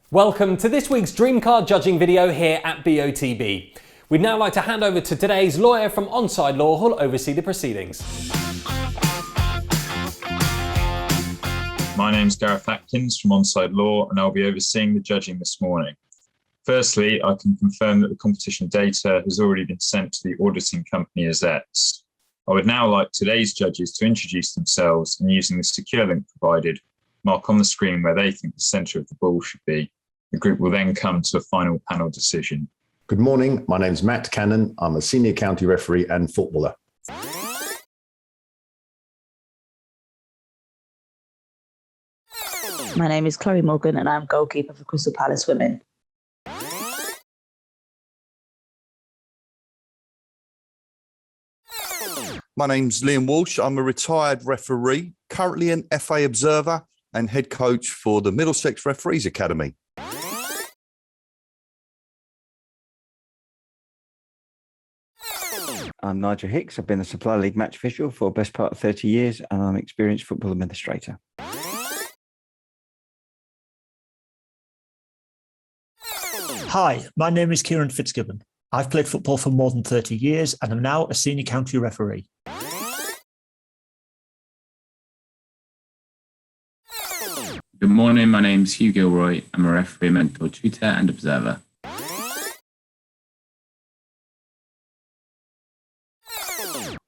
Welcome to this week's Dream Card judging video here at BOTB. We'd now like to hand over to today's lawyer from Onside Law who'll oversee the proceedings. My name's Gareth Atkins from Onside Law and I'll be overseeing the judging this morning. Firstly, I can confirm that the competition data has already been sent to the auditing company Azets. I would now like today's judges to introduce themselves and using the secure link provided, mark on the screen where they think the centre of the ball should be. The group will then come to a final panel decision. Good morning, my name's Matt Cannon. I'm a senior county referee and footballer. My name is Chloe Morgan and I'm goalkeeper for Crystal Palace Women. My name's Liam Walsh. I'm a retired referee, currently an FA observer and head coach for the Middlesex Referees Academy. I'm Nigel Hicks. I've been a Supply League match official for the best part of 30 years and I'm an experienced football administrator. Hi, my name is Kieran Fitzgibbon. I've played football for more than 30 years and am now a senior county referee. Good morning, my name's Hugh Gilroy. I'm a referee, mentor, tutor and observer.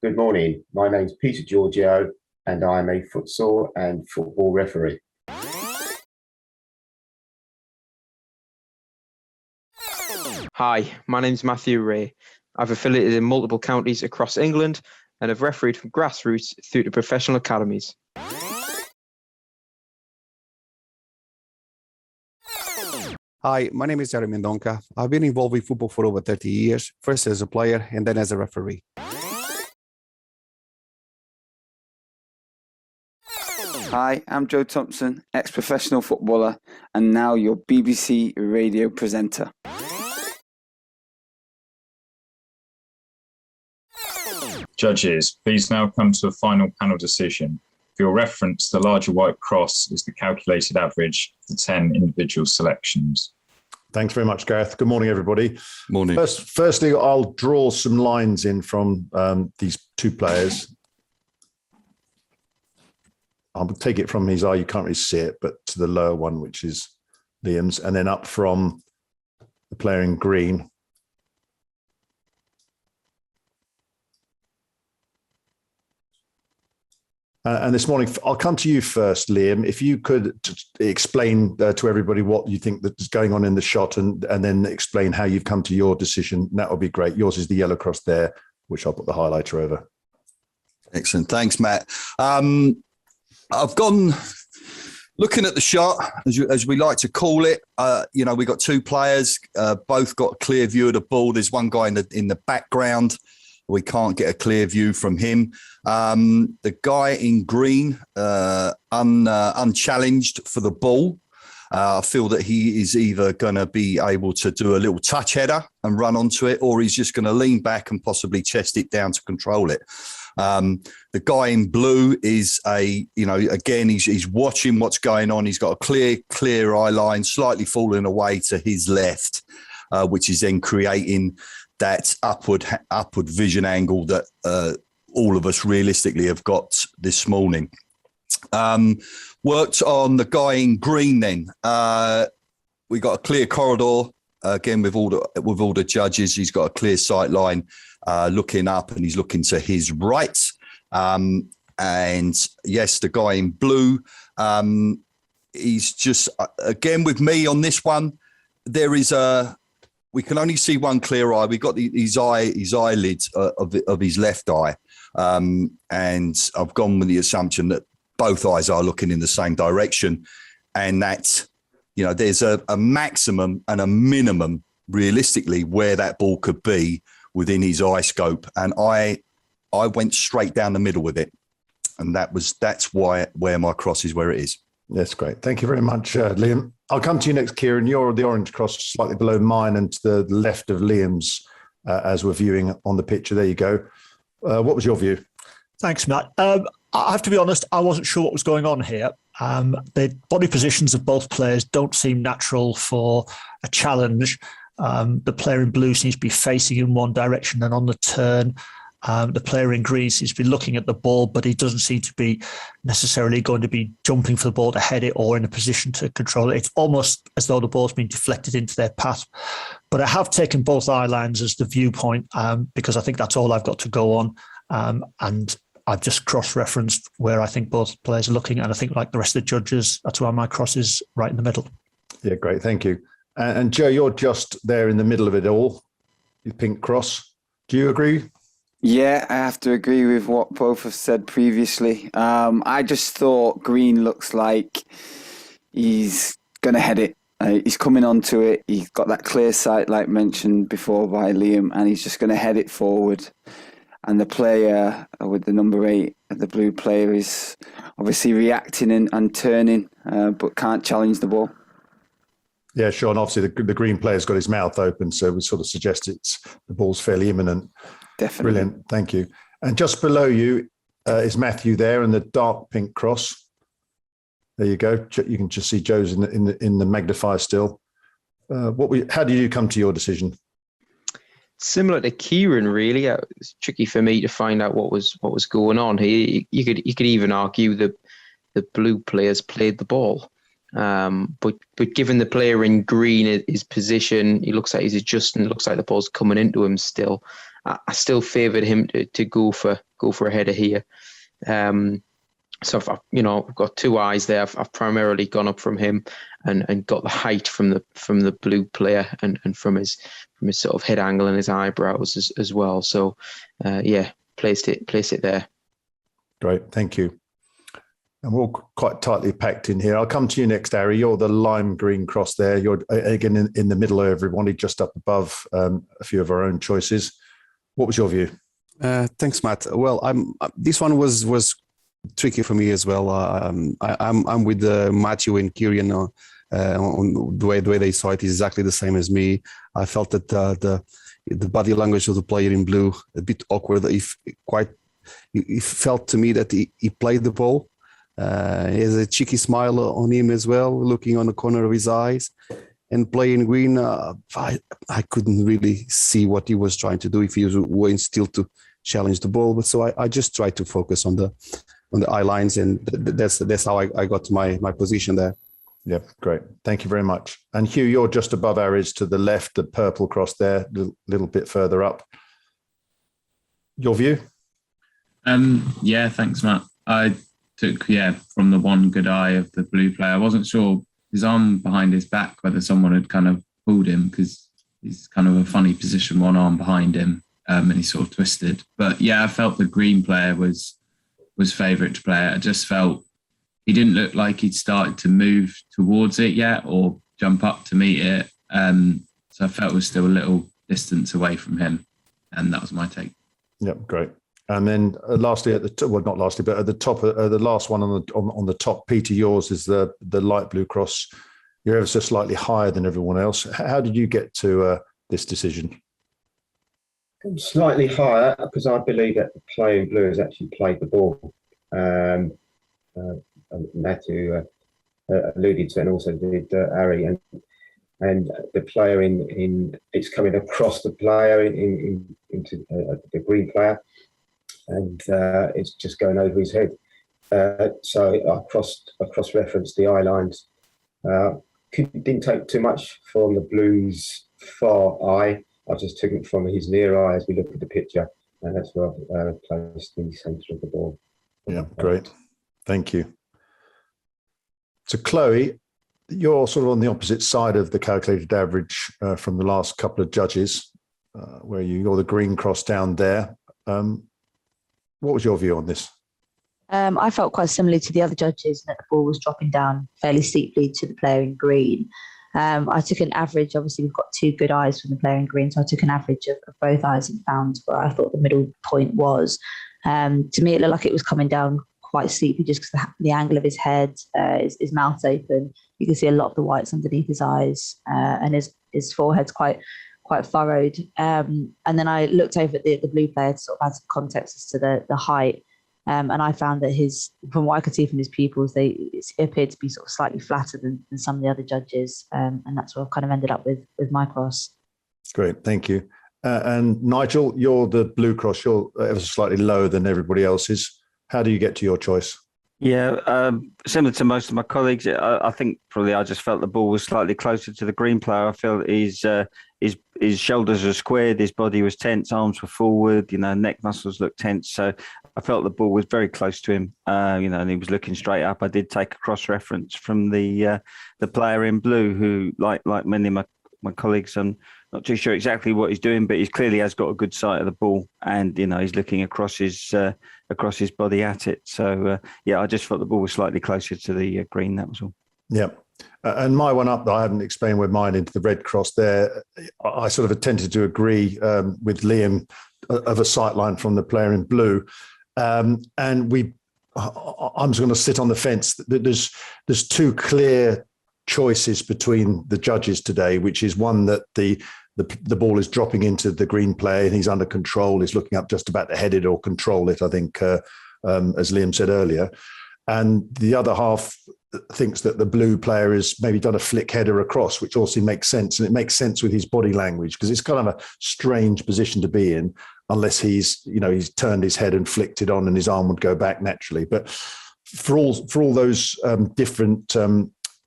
Good morning, my name's Peter Giorgio and I'm a futsal and football referee. Hi, my name's Matthew Ray. I've affiliated in multiple counties across England and have refereed from grassroots through to professional academies. Hi, my name is Jeremy Mendonca. I've been involved with football for over 30 years, first as a player and then as a referee. Hi, I'm Joe Thompson, ex-professional footballer and now your BBC radio presenter. Judges, please now come to a final panel decision. For your reference, the larger white cross is the calculated average of the 10 individual selections. Thanks very much, Gareth. Good morning, everybody. Morning. Firstly, I'll draw some lines in from these two players. I'll take it from his eye, you can't really see it, but to the lower one, which is Liam's, and then up from the player in green. And this morning, I'll come to you first, Liam. If you could explain to everybody what you think that is going on in the shot and then explain how you've come to your decision, that would be great. Yours is the yellow cross there, which I'll put the highlighter over. Excellent. Thanks, Matt. I've gone looking at the shot, as we like to call it. We've got two players, both got a clear view of the ball. There's one guy in the background. We can't get a clear view from him. The guy in green, unchallenged for the ball. I feel that he is either going to be able to do a little touch header and run onto it, or he's just going to lean back and possibly chest it down to control it. The guy in blue is again, he's watching what's going on. He's got a clear eye line, slightly falling away to his left, which is then creating that upward vision angle that all of us realistically have got this morning. Worked on the guy in green then. We got a clear corridor, again, with all the judges. He's got a clear sight line looking up and he's looking to his right. And yes, the guy in blue, he's just, again, with me on this one, there is we can only see one clear eye. We've got his eyelids of his left eye. And I've gone with the assumption that both eyes are looking in the same direction. And that, there's a maximum and a minimum realistically where that ball could be within his eye scope. And I went straight down the middle with it. And that's where my cross is where it is. That's great. Thank you very much, Liam. I'll come to you next, Kieran. You're the orange cross slightly below mine and to the left of Liam's as we're viewing on the picture. There you go. What was your view? Thanks, Matt. I have to be honest, I wasn't sure what was going on here. The body positions of both players don't seem natural for a challenge. The player in blue seems to be facing in one direction and on the turn. The player in green seems to be looking at the ball, but he doesn't seem to be necessarily going to be jumping for the ball to head it or in a position to control it. It's almost as though the ball's been deflected into their path. But I have taken both eye lines as the viewpoint because I think that's all I've got to go on. And I've just cross-referenced where I think both players are looking. And I think, like the rest of the judges, that's why my cross is right in the middle. Yeah, great. Thank you. And Joe, you're just there in the middle of it all, your pink cross. Do you agree? Yeah, I have to agree with what both have said previously. I just thought green looks like he's going to head it. He's coming onto it. He's got that clear sight, like mentioned before by Liam, and he's just going to head it forward. And the player with the number 8, the blue player, is obviously reacting and turning, but can't challenge the ball. Yeah, sure. And obviously the green player's got his mouth open, so we sort of suggest the ball's fairly imminent. Definitely. Brilliant. Thank you. And just below you is Matthew there in the dark pink cross. There you go. You can just see Joe's in the magnifier still. How did you come to your decision? Similar to Kieran, really. It's tricky for me to find out what was going on here. You could even argue the blue players played the ball. But given the player in green, his position, he looks like he's adjusting. It looks like the ball's coming into him still. I still favoured him to go for a header here. So I've got two eyes there. I've primarily gone up from him and got the height from the blue player and from his sort of head angle and his eyebrows as well. So placed it there. Great, thank you. And we're all quite tightly packed in here. I'll come to you next, Harry. You're the lime green cross there. You're again in the middle of everybody, just up above a few of our own choices. What was your view? Thanks, Matt. Well, this one was tricky for me as well. I'm with Matthew and Kieran on the way they saw it is exactly the same as me. I felt that the body language of the player in blue a bit awkward. It felt to me that he played the ball. He has a cheeky smile on him as well, looking on the corner of his eyes. And playing green, I couldn't really see what he was trying to do if he was going still to challenge the ball. But so I just tried to focus on the eye lines, and that's how I got to my position there. Yeah, great. Thank you very much. And Hugh, you're just above Aries to the left, the purple cross there, a little bit further up. Your view? Yeah, thanks, Matt. I took, from the one good eye of the blue player. I wasn't sure his arm behind his back, whether someone had kind of pulled him, because he's kind of a funny position, one arm behind him, and he's sort of twisted. But yeah, I felt the green player was favourite to play. I just felt he didn't look like he'd started to move towards it yet or jump up to meet it. So I felt it was still a little distance away from him, and that was my take. Yep, great. And then lastly, not lastly, but at the top, the last one on the top, Peter, yours is the light blue cross. You're ever so slightly higher than everyone else. How did you get to this decision? I'm slightly higher because I believe that the player in blue has actually played the ball. Matthew alluded to, and also did Ari, and the player in it's coming across the player into the green player. And it's just going over his head. So I cross-referenced the eye lines. Didn't take too much from the blue's far eye. I just took it from his near eye as we look at the picture, and that's where I've placed the centre of the ball. Yeah, great. Thank you. So Chloe, you're sort of on the opposite side of the calculated average from the last couple of judges, where you're the green cross down there. What was your view on this? I felt quite similarly to the other judges that the ball was dropping down fairly steeply to the player in green. I took an average. Obviously, we've got two good eyes from the player in green, so I took an average of both eyes and found where I thought the middle point was. To me, it looked like it was coming down quite steeply just because the angle of his head, his mouth's open. You can see a lot of the whites underneath his eyes, and his forehead's quite furrowed. And then I looked over at the blue player to sort of add some context as to the height. And I found that from what I could see from his pupils, it appeared to be sort of slightly flatter than some of the other judges. And that's what I've kind of ended up with my cross. Great, thank you. And Nigel, you're the blue cross. You're ever so slightly lower than everybody else's. How do you get to your choice? Yeah, similar to most of my colleagues, I think probably I just felt the ball was slightly closer to the green player. I felt his shoulders were squared, his body was tense, arms were forward, neck muscles looked tense. So I felt the ball was very close to him, and he was looking straight up. I did take a cross reference from the player in blue, who, like many of my colleagues, I'm not too sure exactly what he's doing, but he clearly has got a good sight of the ball, and he's looking across his body at it. So I just thought the ball was slightly closer to the green. That was all. Yeah. And my one up, I haven't explained with mine into the red cross there. I sort of tended to agree with Liam of a sight line from the player in blue. And I'm just going to sit on the fence. There's two clear choices between the judges today, which is one that the ball is dropping into the green player and he's under control. He's looking up just about to head it or control it, I think, as Liam said earlier. And the other half thinks that the blue player has maybe done a flick header across, which also makes sense. And it makes sense with his body language, because it's kind of a strange position to be in unless he's turned his head and flicked it on and his arm would go back naturally. But for all those different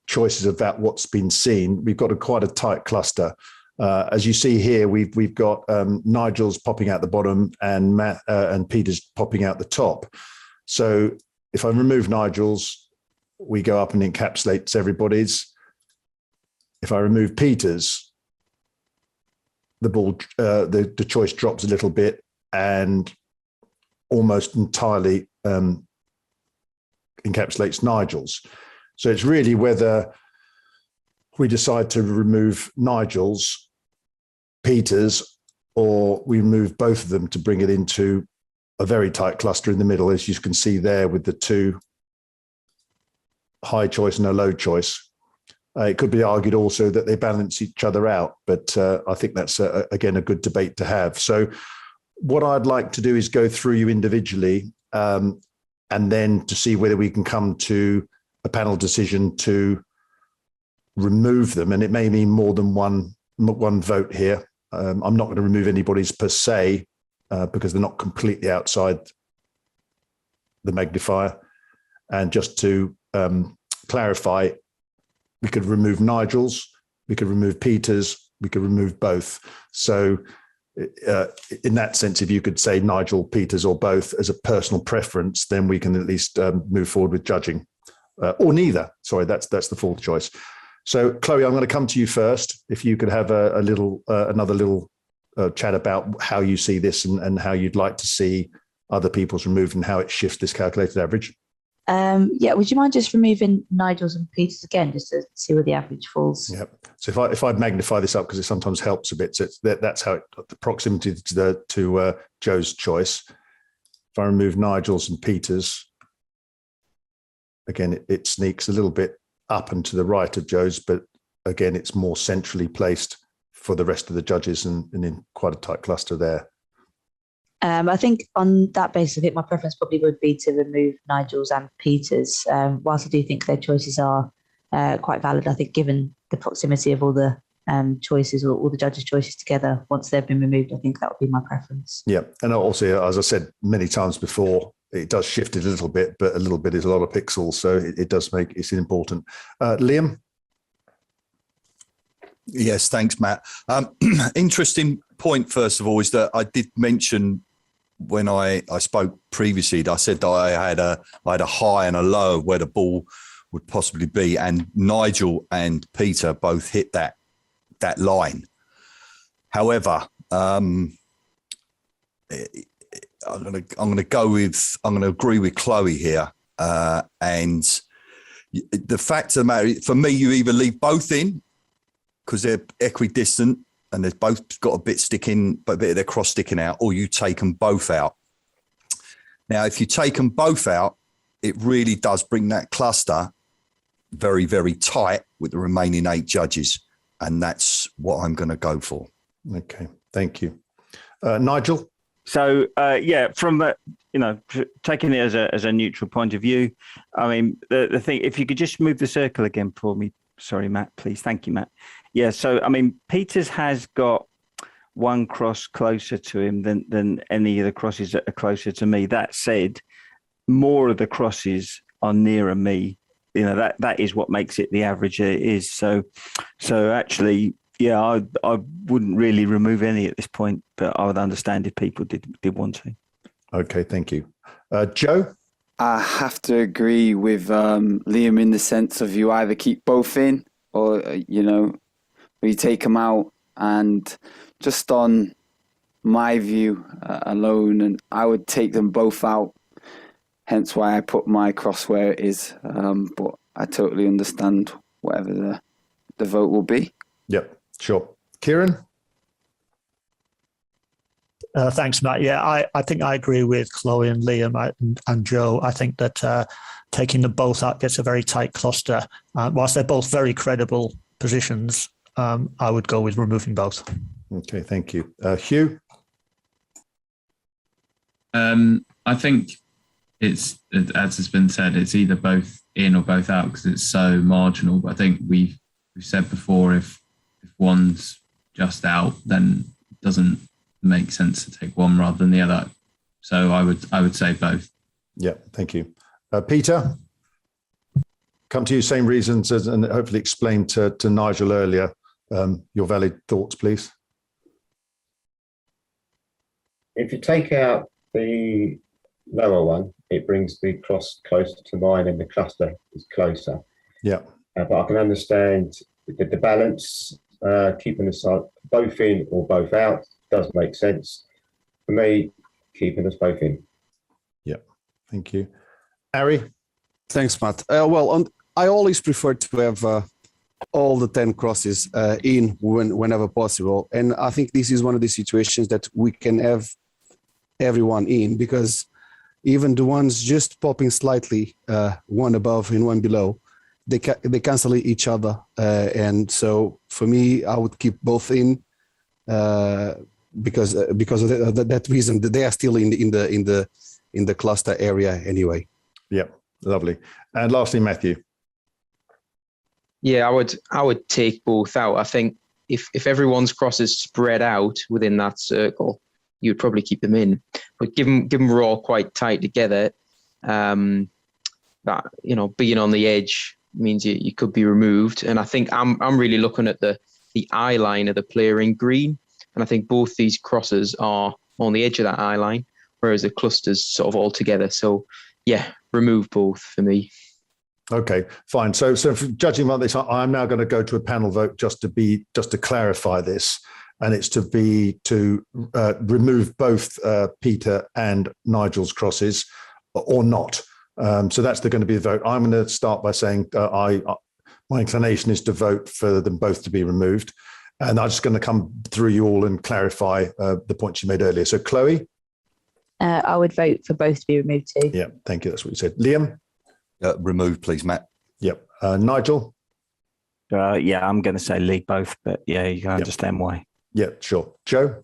choices about what's been seen, we've got quite a tight cluster. As you see here, we've got Nigel's popping out the bottom and Matt and Peter's popping out the top. So if I remove Nigel's, we go up and encapsulates everybody's. If I remove Peter's, the ball, the choice drops a little bit and almost entirely encapsulates Nigel's. So it's really whether we decide to remove Nigel's, Peter's, or we remove both of them to bring it into a very tight cluster in the middle, as you can see there with the two high choice and a low choice. It could be argued also that they balance each other out, but I think that's, again, a good debate to have. So what I'd like to do is go through you individually and then to see whether we can come to a panel decision to remove them. And it may mean more than one vote here. I'm not going to remove anybody's per se because they're not completely outside the magnifier. And just to clarify, we could remove Nigel's, we could remove Peter's, we could remove both. So in that sense, if you could say Nigel, Peter's, or both as a personal preference, then we can at least move forward with judging. Or neither. Sorry, that's the fourth choice. So Chloe, I'm going to come to you first. If you could have another little chat about how you see this and how you'd like to see other people's removed and how it shifts this calculated average. Would you mind just removing Nigel's and Peter's again, just to see where the average falls? Yeah. So if I magnify this up, because it sometimes helps a bit, so that's how the proximity to Joe's choice. If I remove Nigel's and Peter's, again, it sneaks a little bit up and to the right of Joe's, but again, it's more centrally placed for the rest of the judges and in quite a tight cluster there. I think on that basis, I think my preference probably would be to remove Nigel's and Peter's. Whilst I do think their choices are quite valid, I think given the proximity of all the choices or all the judges' choices together, once they've been removed, I think that would be my preference. Yeah, and also, as I said many times before, it does shift it a little bit, but a little bit is a lot of pixels, so it does make it's important. Liam? Yes, thanks, Matt. Interesting point, first of all, is that I did mention when I spoke previously, I said that I had a high and a low where the ball would possibly be, and Nigel and Peter both hit that line. However, I'm going to agree with Chloe here, and the fact of the matter, for me, you either leave both in because they're equidistant and they've both got a bit of their cross sticking out, or you take them both out. Now, if you take them both out, it really does bring that cluster very, very tight with the remaining 8 judges. And that's what I'm going to go for. Okay, thank you. Nigel? So yeah, from taking it as a neutral point of view, I mean the thing. If you could just move the circle again for me, sorry, Matt, please. Thank you, Matt. Yeah. So I mean, Peters has got one cross closer to him than any of the crosses that are closer to me. That said, more of the crosses are nearer me. That is what makes it the average it is. So actually, yeah, I wouldn't really remove any at this point, but I would understand if people did want to. Okay, thank you. Joe? I have to agree with Liam in the sense of you either keep both in or, or you take them out. And just on my view alone, and I would take them both out. Hence why I put my cross where it is. But I totally understand whatever the vote will be. Yep, sure. Kieran? Thanks, Matt. Yeah, I think I agree with Chloe and Liam and Joe. I think that taking them both out gets a very tight cluster. Whilst they're both very credible positions, I would go with removing both. Okay, thank you. Hugh? I think it's, as has been said, it's either both in or both out because it's so marginal. But I think we've said before, if one's just out, then it doesn't make sense to take one rather than the other. So I would say both. Yeah, thank you. Peter? Come to you, same reasons as, and hopefully explain to Nigel earlier your valid thoughts, please. If you take out the lower one, it brings the cross closer to mine and the cluster is closer. Yeah. But I can understand the balance, keeping the side both in or both out does make sense. For me, keeping us both in. Yeah, thank you. Ari? Thanks, Matt. I always prefer to have all the 10 crosses in whenever possible. And I think this is one of the situations that we can have everyone in, because even the ones just popping slightly, one above and one below, they cancel each other. And so for me, I would keep both in because of that reason. They are still in the cluster area anyway. Yeah, lovely. And lastly, Matthew. Yeah, I would take both out. I think if everyone's crosses spread out within that circle, you'd probably keep them in. But given we're all quite tight together, that being on the edge means you could be removed. And I think I'm really looking at the eye line of the player in green, and I think both these crosses are on the edge of that eye line, whereas the cluster's sort of all together. So yeah, remove both for me. Okay, fine. So judging by this, I'm now going to go to a panel vote just to clarify this, and it's to remove both Peter and Nigel's crosses, or not. So that's going to be the vote. I'm going to start by saying my inclination is to vote for them both to be removed, and I'm just going to come through you all and clarify the points you made earlier. So Chloe, I would vote for both to be removed too. Yeah, thank you. That's what you said. Liam. Remove, please, Matt. Yep. Nigel? Yeah, I'm going to say leave both, but yeah, you can understand why. Yeah, sure. Joe?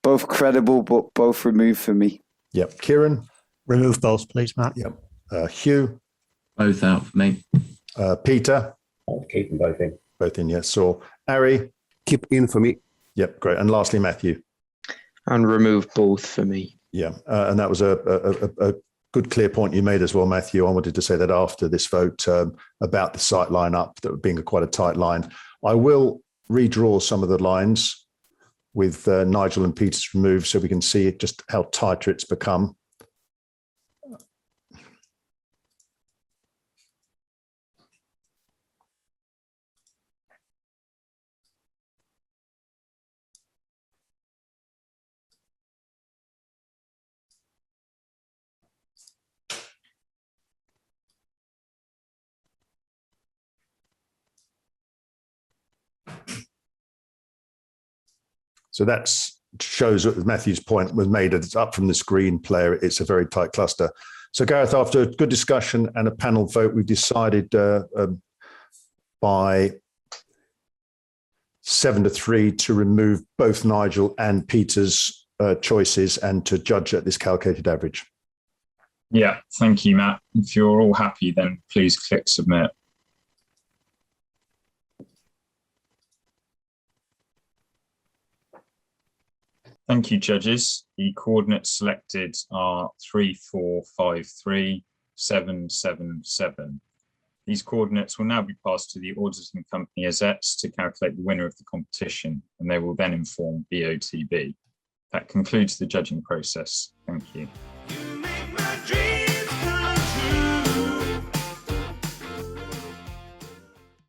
Both credible, but both removed for me. Yep. Kieran? Remove both, please, Matt. Yep. Hugh? Both out for me. Peter? I'll keep them both in. Both in, yes. So, Ari? Keep in for me. Yep, great. And lastly, Matthew? And remove both for me. Yeah, and that was a good, clear point you made as well, Matthew. I wanted to say that after this vote about the sight line up, that being quite a tight line. I will redraw some of the lines with Nigel and Peter's removed so we can see just how tighter it's become. So that shows that Matthew's point was made. It's up from the screen player. It's a very tight cluster. So Gareth, after a good discussion and a panel vote, we decided by 7-3 to remove both Nigel and Peter's choices and to judge at this calculated average. Yeah, thank you, Matt. If you're all happy, then please click submit. Thank you, judges. The coordinates selected are 3, 4, 5, 3, 7, 7, 7. These coordinates will now be passed to the auditing company AZETS to calculate the winner of the competition, and they will then inform BOTB. That concludes the judging process. Thank you. You make my dream